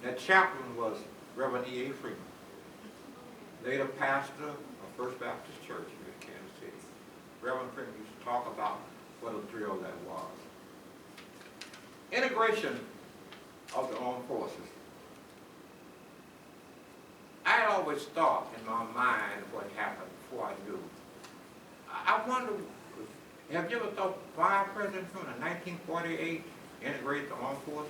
That chaplain was Reverend E.A. Freeman, later pastor of First Baptist Church here in Kansas City. Reverend Freeman used to talk about what a thrill that was. Integration of the armed forces. I had always thought in my mind what happened before I knew. I wonder, have you ever thought why President Truman in 1948 integrated the armed forces?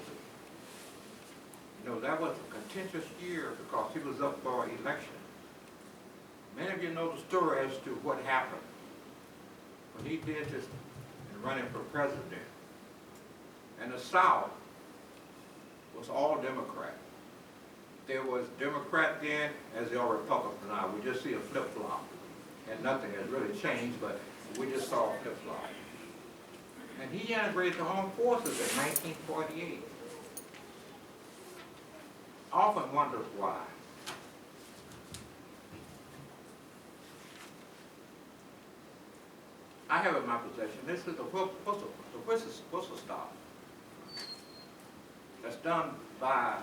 You know, that was a contentious year because he was up for election. Many of you know the story as to what happened when he did this in running for president. And the South was all Democrat. There was Democrat then as there are Republican now. We just see a flip-flop. And nothing has really changed, but we just saw a flip-flop. And he integrated the armed forces in 1948. I often wondered why. I have in my possession, this is the whistle stop that's done by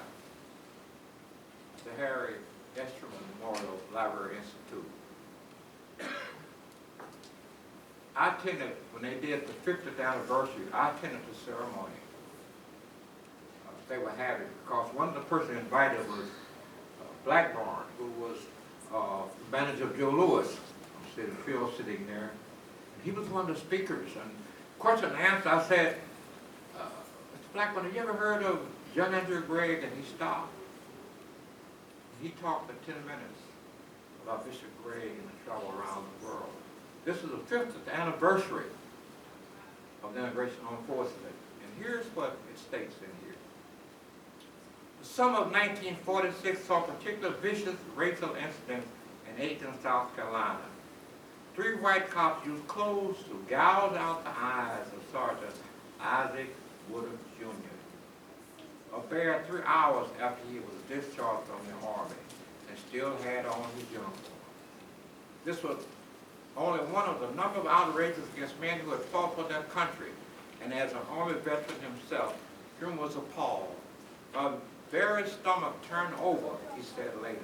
the Harry S. Truman Memorial Library Institute. I attended, when they did the 50th anniversary, I attended the ceremony they were having because one of the persons invited was Blackburn, who was the manager of Joe Louis, Phil sitting there. And he was one of the speakers. And question and answer, I said, Mr. Blackburn, have you ever heard of John Andrew Gregg? And he stopped. He talked for 10 minutes about Bishop Gregg and the travel around the world. This is the 50th anniversary of the integration of armed forces. And here's what it states in here. The summer of 1946 saw particular vicious racial incidents in Aiken, South Carolina. 3 white cops used clothes to gouge out the eyes of Sergeant Isaac Woodard Jr. A bare 3 hours after he was discharged from the Army and still had on his uniform. This was only one of the number of outrages against men who had fought for their country, and as an Army veteran himself, Truman was appalled. My very stomach turned over, he said later,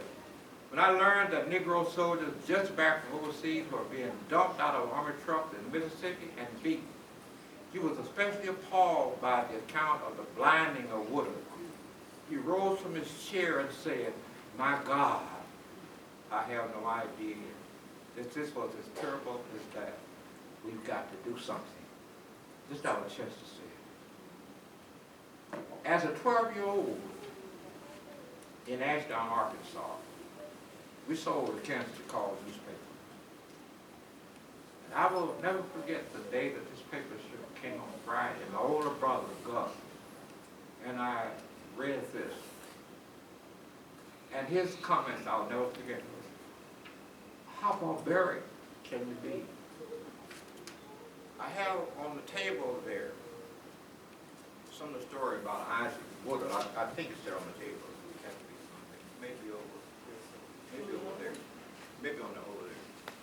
when I learned that Negro soldiers just back from overseas were being dumped out of Army trucks in Mississippi and beaten. He was especially appalled by the account of the blinding of Woodard. He rose from his chair and said, "My God, I have no idea. This was as terrible as that. We've got to do something." This is not what Chester said. As a 12-year-old in Ashdown, Arkansas, we sold the Kansas Cause newspaper. And I will never forget the day that this paper came on Friday. My older brother, Gus, and I read this. And his comments, I'll never forget, was, how barbaric can you be? I have on the table there some of the story about Isaac Woodard. I think it's there on the table. Maybe over there. Maybe on the over there.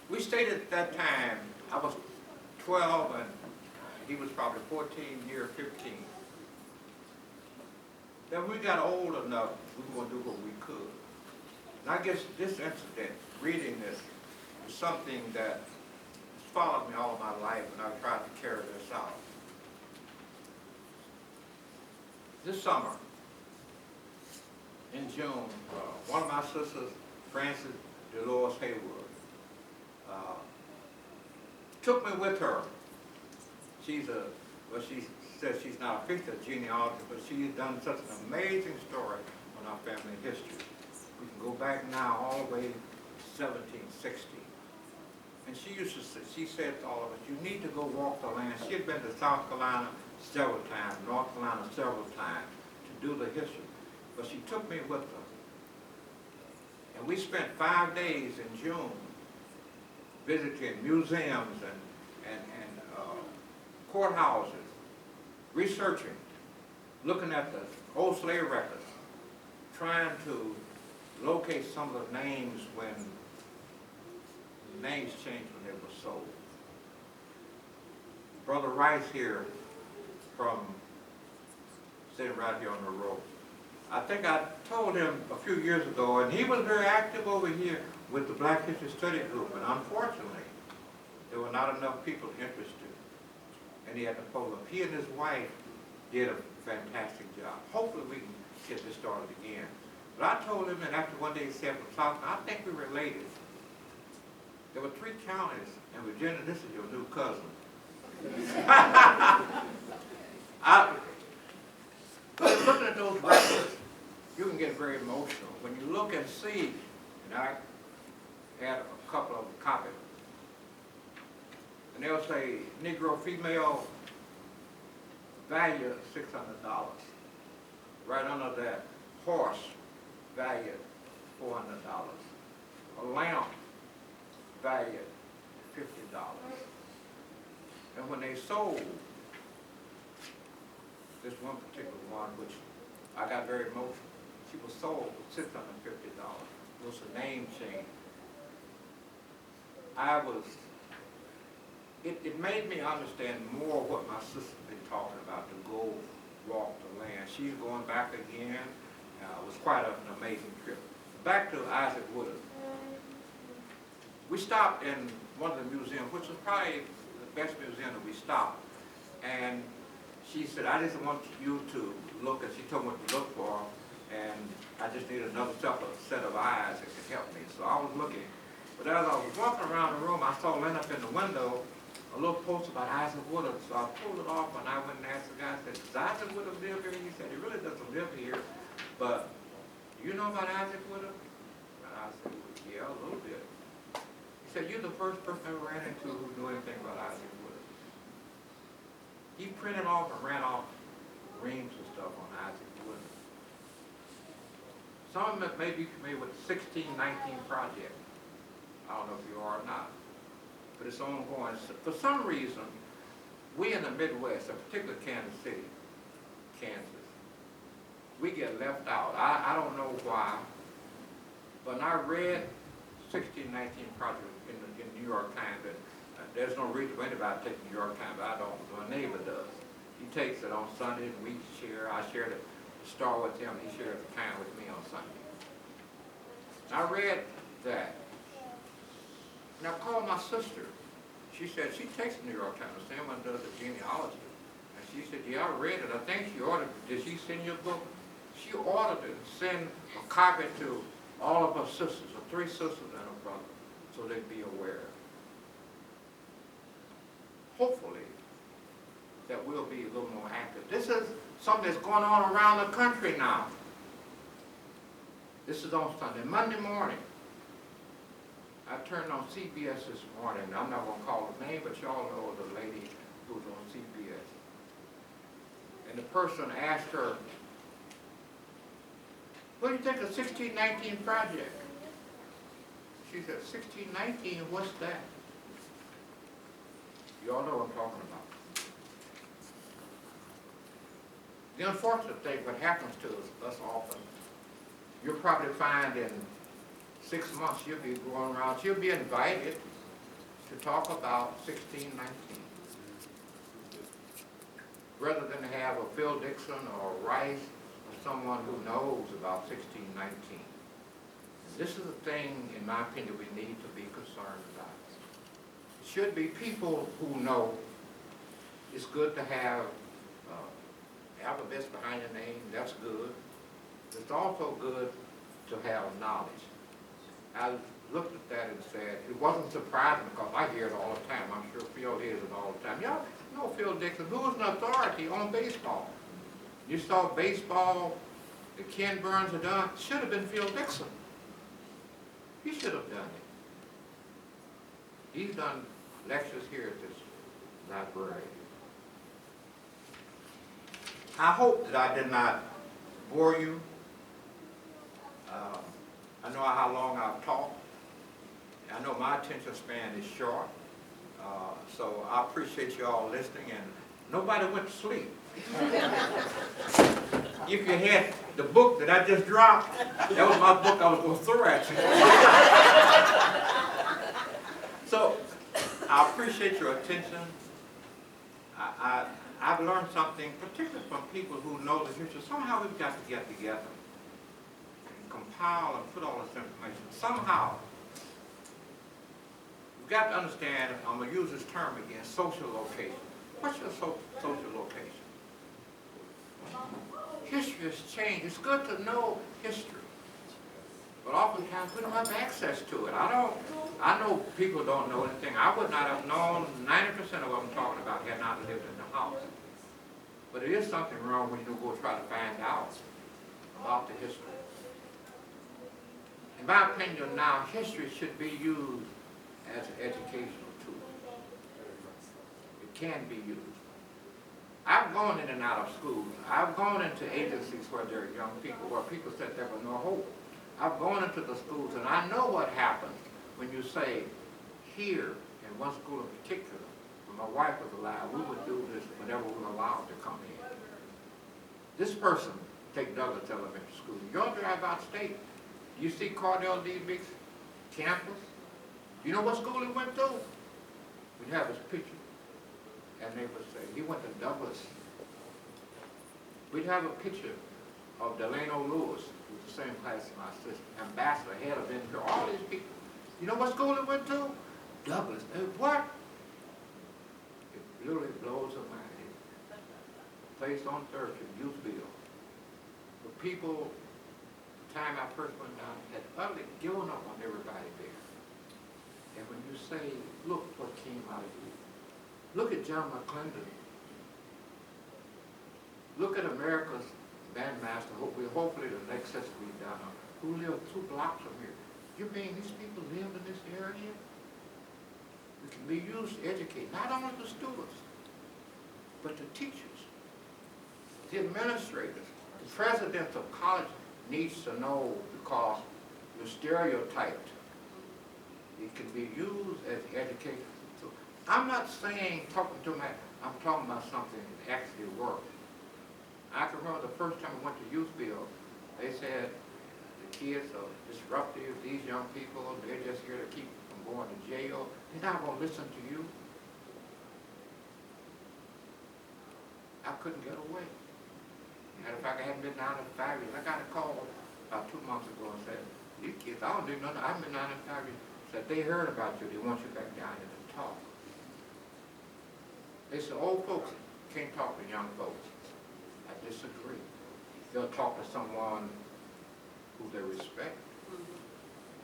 We stayed at that time, I was 12 and he was probably 14, year 15. Then we got old enough, we were going to do what we could. And I guess this incident, reading this, was something that followed me all my life, and I've tried to carry this out. This summer, in June, one of my sisters, Frances Dolores Hayward, took me with her. She's she says she's not a official genealogist, but she's done such an amazing story on our family history. We can go back now all the way to 1760. And she said to all of us, you need to go walk the land. She had been to South Carolina several times, North Carolina several times to do the history. But she took me with her. And we spent 5 days in June visiting museums and courthouses, researching, looking at the old slave records, trying to locate some of the names when names changed when they were sold. Brother Rice here from sitting right here on the road. I think I told him a few years ago, and he was very active over here with the Black History Study Group, and unfortunately, there were not enough people interested, and he had to pull up. He and his wife did a fantastic job. Hopefully we can get this started again. But I told him, and after one day he said, I think we're related. There were 3 counties in Virginia. This is your new cousin. Looking at those records, you can get very emotional. When you look and see, and I had a couple of copies, and they'll say Negro female value $600. Right under that, horse valued $400. A lamp valued $50. And when they sold this one particular one, which I got very emotional, she was sold for $650. It was a name change. It made me understand more what my sister's been talking about, to go walk the land. She's going back again. It was quite an amazing trip. Back to Isaac Woodard. We stopped in one of the museums, which was probably the best museum that we stopped. And she said, I just want you to look, and she told me what to look for, and I just need another set of eyes that could help me. So I was looking. But as I was walking around the room, I saw laying up in the window a little post about Isaac Woodard. So I pulled it off, and I went and asked the guy, I said, does Isaac Woodard live here? He said, he really doesn't live here, but do you know about Isaac Woodard? And I said, well, yeah, a little bit. He said, you're the first person I ever ran into who knew anything about Isaac Woodard. He printed off and ran off reams of stuff on Isaac Woodard. Some of them may be familiar with the 1619 project. I don't know if you are or not, but it's ongoing. For some reason, we in the Midwest, in particular Kansas City, Kansas, we get left out. I don't know why, but when I read 1619 project in the New York Times, and there's no reason for anybody to take the New York Times, but I don't, my neighbor does. He takes it on Sunday, and we share. I share the Star with him, he shares the Times with me on Sunday. I read that. And I called my sister. She said she takes the New York Times, the same one does the genealogy. And she said, yeah, I read it. I think she ordered it. Did she send you a book? She ordered it and sent a copy to all of her sisters, or 3 sisters and a brother, so they'd be aware. Hopefully, that we'll be a little more active. This is something that's going on around the country now. This is on Sunday. Monday morning, I turned on CBS this morning. I'm not going to call the name, but y'all know the lady who's on CBS. And the person asked her, what do you think of 1619 project? She said, 1619, what's that? Y'all know what I'm talking about. The unfortunate thing, what happens to us often, you'll probably find in 6 months you'll be going around, you'll be invited to talk about 1619. Rather than have a Phil Dixon or Rice or someone who knows about 1619. This is a thing, in my opinion, we need to be concerned about. It should be people who know. It's good to have alphabets behind your name, that's good. It's also good to have knowledge. I looked at that and said, it wasn't surprising because I hear it all the time. I'm sure Phil hears it all the time. Y'all know Phil Dixon, who was an authority on baseball. You saw baseball that Ken Burns had done, should have been Phil Dixon. He should have done it. He's done lectures here at this library. I hope that I did not bore you. I know how long I've talked. I know my attention span is short. So I appreciate you all listening, and nobody went to sleep. If you had the book that I just dropped, that was my book I was going to throw at you. So I appreciate your attention. I I've learned something, particularly from people who know the history. Somehow we've got to get together and compile and put all this information. Somehow, we've got to understand, I'm going to use this term again, social location. What's your social location? History has changed. It's good to know history. But oftentimes we don't have access to it. I know people don't know anything. I would not have known 90% of what I'm talking about had not lived in the house. But it is something wrong when you go try to find out about the history. In my opinion now, history should be used as an educational tool. It can be used. I've gone in and out of schools. I've gone into agencies where there are young people, where people said there was no hope. I've gone into the schools, and I know what happens when you say, here, in one school in particular, when my wife was alive, we would do this whenever we were allowed to come in. This person, take Douglas Elementary School, you'll drive out state. You see Cardell D. Biggs' campus? You know what school he went to? We'd have his picture. And they would say, he went to Douglas. We'd have a picture of Delano Lewis, who's the same class as my sister, ambassador, head of NPR, all these people. You know what school he went to? Douglas. What? It literally blows up my head. Place on 3rd Street, Youthville. The people, the time I first went down, had utterly given up on everybody there. And when you say, look what came out of you. Look at John McClendon. Look at America's bandmaster, hopefully the next session will be down, who lived 2 blocks from here. You mean these people lived in this area? It can be used to educate not only the students, but the teachers, the administrators, the presidents of college needs to know because you're stereotyped. It can be used as education. So I'm not saying I'm talking about something that actually works. I can remember the first time I went to Youthville, they said the kids are disruptive, these young people, they're just here to keep from going to jail. They're not going to listen to you. I couldn't get away. Matter of fact, I hadn't been down in 5 years. I got a call about 2 months ago and said, these kids, I don't do nothing. I've been down in 5 years. Said, they heard about you. They want you back down here to talk. They said, old folks can't talk to young folks. I disagree. They'll talk to someone who they respect.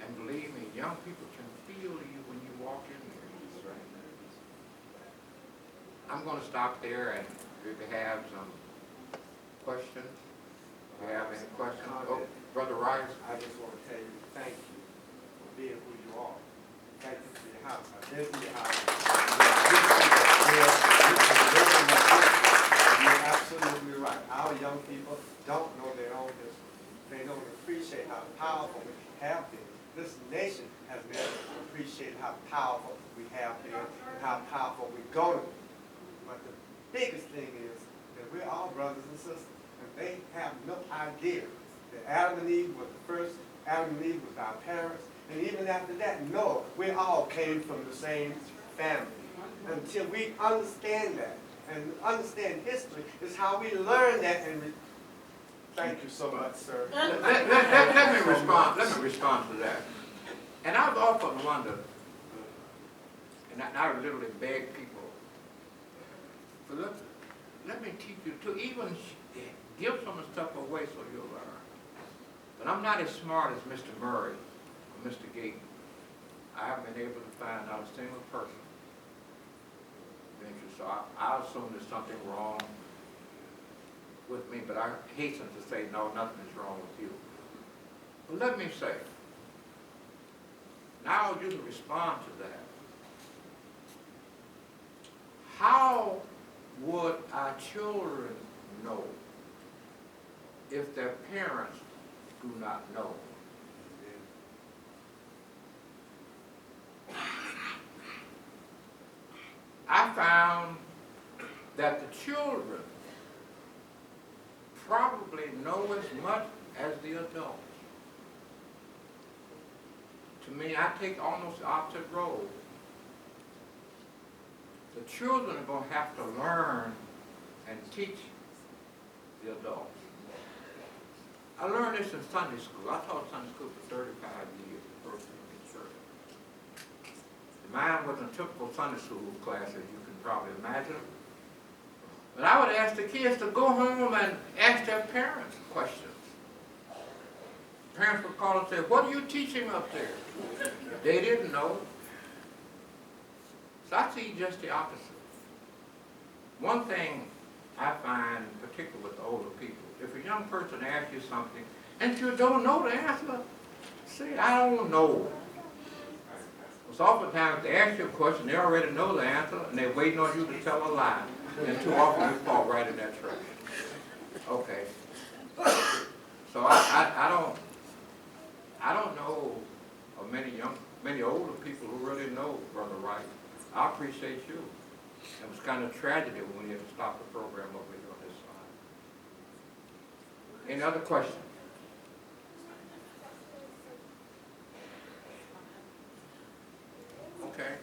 And believe me, young people can feel you when you walk in there. Right. I'm going to stop there, and if you have some questions, if you have any questions. Oh, Brother Rice. I just want to tell you thank you for being who you are. Thank you for your house. I've been to your house. You're absolutely right. Our young people don't know their own history. They don't appreciate how powerful we have been. This nation has never appreciated how powerful we have been and how powerful we're going to be. But the biggest thing is that we're all brothers and sisters, and they have no idea that Adam and Eve was the first. Adam and Eve was our parents. And even after that, no, we all came from the same family. Until we understand that and understand history is how we learn that. And thank you so much, sir. Let me respond to that. And I've often wondered, and I literally beg people, let me teach you to even give some of the stuff away so you'll learn. But I'm not as smart as Mr. Murray or Mr. Gayton. I haven't been able to find out a single person. So I assume there's something wrong with me, but I hasten to say, no, nothing is wrong with you. But let me say, now you can respond to that. How would our children know if their parents do not know? I found that the children probably know as much as the adults. To me, I take almost the opposite role. The children are going to have to learn and teach the adults. I learned this in Sunday school. I taught Sunday school for 35 years, the first in the church. Mine wasn't a typical Sunday school class, as you can probably imagine. But I would ask the kids to go home and ask their parents questions. Parents would call and say, "What are you teaching up there?" They didn't know. So I see just the opposite. One thing I find, particularly with the older people, if a young person asks you something and you don't know the answer, say, "I don't know." Because oftentimes they ask you a question, they already know the answer, and they're waiting on you to tell a lie. And too often you fall right in that trap. Okay. So I don't know of many older people who really know Brother Wright. I appreciate you. It was kind of tragedy when we had to stop the program over here on this side. Any other questions? Okay.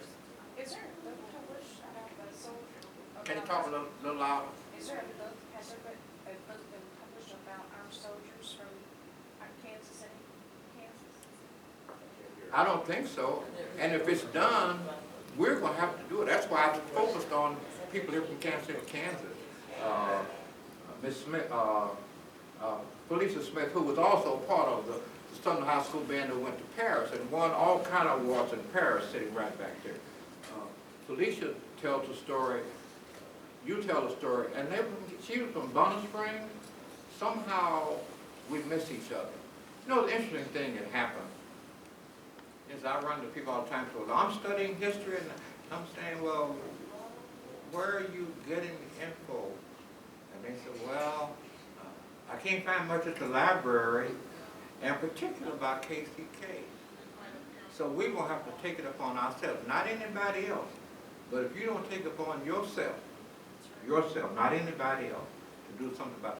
Is there a book published about the soldier? Can you talk a little louder? Is there a book, has there been a book been published about our soldiers from Kansas City, Kansas? I don't think so. And if it's done, we're going to have to do it. That's why I focused on people here from Kansas City, Kansas. Miss Smith, Felicia Smith, who was also part of the Southern High School band that went to Paris and won all kind of awards in Paris, sitting right back there. Felicia tells the story, you tell the story, and she was from Bonner Springs. Somehow we miss each other. You know, the interesting thing that happened is I run to people all the time, so I'm studying history, and I'm saying, "Well, where are you getting the info?" And they said, "Well, I can't find much at the library, and particularly about KCK. So we're going to have to take it upon ourselves, not anybody else. But if you don't take it upon yourself, not anybody else, to do something about